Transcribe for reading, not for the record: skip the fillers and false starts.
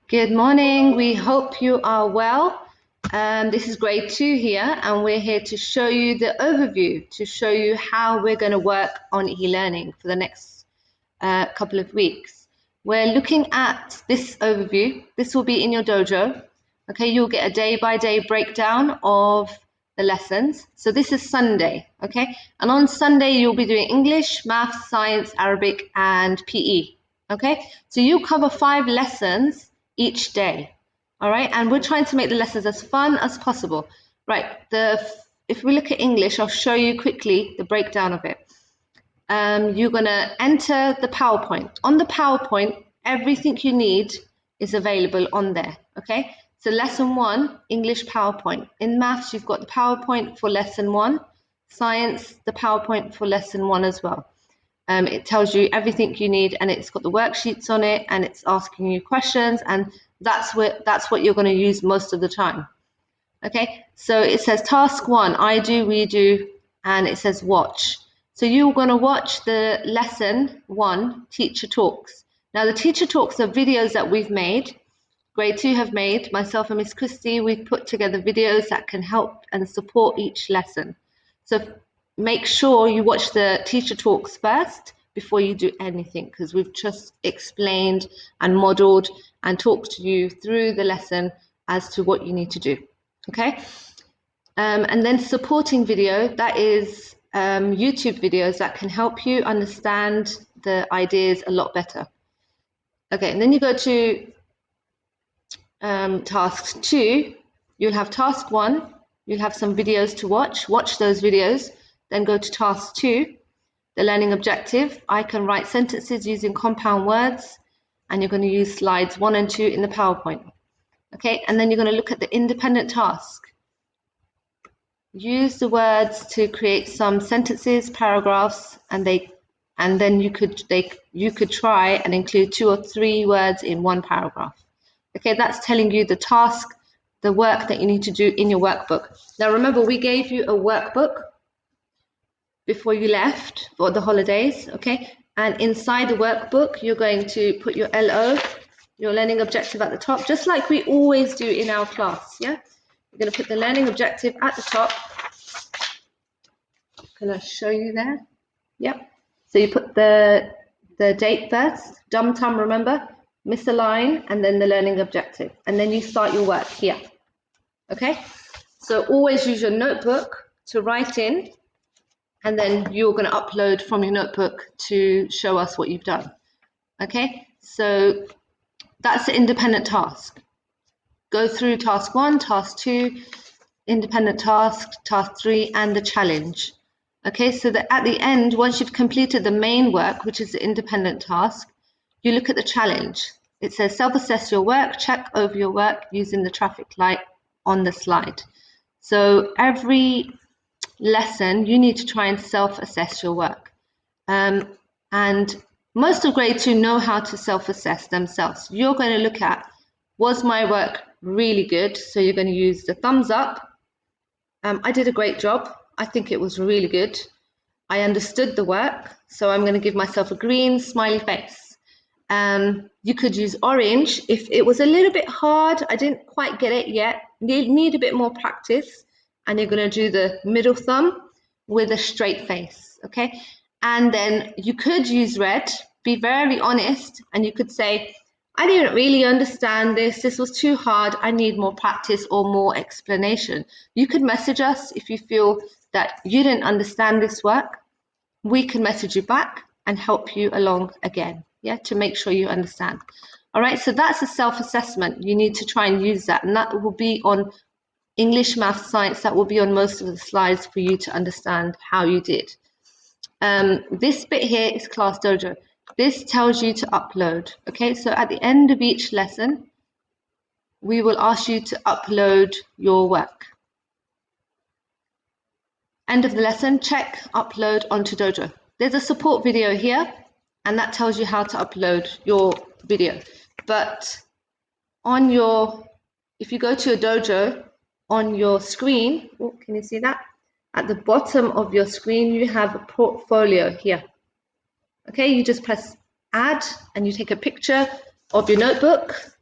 Good morning. We hope you are well. This is grade 2 here, and we're here to show you the overview, to show you how we're going to work on e-learning for the next couple of weeks. We're looking at this overview. This will be in your dojo. Okay, you'll get a day-by-day breakdown of the lessons. So this is Sunday, okay? And on Sunday, you'll be doing English, Maths, Science, Arabic, and PE, okay? So you cover 5 lessons each day, all right? And we're trying to make the lessons as fun as possible. Right, if we look at English, I'll show you quickly the breakdown of it. You're gonna enter the PowerPoint. On the PowerPoint, everything you need is available on there, okay? So lesson 1, English PowerPoint. In Maths, you've got the PowerPoint for lesson 1. Science, the PowerPoint for lesson 1 as well. It tells you everything you need, and it's got the worksheets on it, and it's asking you questions, and that's what you're going to use most of the time. Okay, so it says task 1, I do, we do, and it says watch. So you're going to watch the lesson 1, teacher talks. Now the teacher talks are videos that we've made, grade 2 have made, myself and Miss Christie, we've put together videos that can help and support each lesson. So make sure you watch the teacher talks first before you do anything, because we've just explained and modeled and talked to you through the lesson as to what you need to do, okay? And then supporting video, that is YouTube videos that can help you understand the ideas a lot better. Okay, and then you go to task 2, you'll have task 1, you'll have some videos to watch those videos, then go to task 2, the learning objective. I can write sentences using compound words, and you're going to use slides 1 and 2 in the PowerPoint. Okay, and then you're going to look at the independent task. Use the words to create some sentences, paragraphs, and then you could try and include 2 or 3 words in one paragraph. Okay, that's telling you the task, the work that you need to do in your workbook. Now remember, we gave you a workbook before you left for the holidays, okay? And inside the workbook, you're going to put your LO, your learning objective at the top, just like we always do in our class, yeah? You're going to put the learning objective at the top. Can I show you there? Yep. So you put the date first, dum tum, remember? Misalign, and then the learning objective. And then you start your work here, okay? So always use your notebook to write in, and then you're going to upload from your notebook to show us what you've done. Okay, so that's the independent task. Go through task 1, task 2, independent task, task 3, and the challenge. Okay, so that at the end, once you've completed the main work, which is the independent task, you look at the challenge. It says self-assess your work, check over your work using the traffic light on the slide. So every lesson, you need to try and self-assess your work. And most of grade 2 know how to self-assess themselves. You're going to look at, was my work really good? So you're going to use the thumbs up. I did a great job. I think it was really good. I understood the work, so I'm going to give myself a green smiley face. You could use orange if it was a little bit hard. I didn't quite get it yet. Need a bit more practice. And you're going to do the middle thumb with a straight face, okay? And then you could use red, be very honest, and you could say, I didn't really understand this. This was too hard. I need more practice or more explanation. You could message us if you feel that you didn't understand this work. We can message you back and help you along again, yeah, to make sure you understand. All right, so that's a self-assessment. You need to try and use that, and that will be on English, Math, Science. That will be on most of the slides for you to understand how you did. This bit here is Classdojo. This tells you to upload, okay? So at the end of each lesson, we will ask you to upload your work. End of the lesson, check, upload onto Dojo. There's a support video here, and that tells you how to upload your video. But on your, if you go to a Dojo, on your screen, oh, can you see that? At the bottom of your screen, you have a portfolio here. Okay, you just press add and you take a picture of your notebook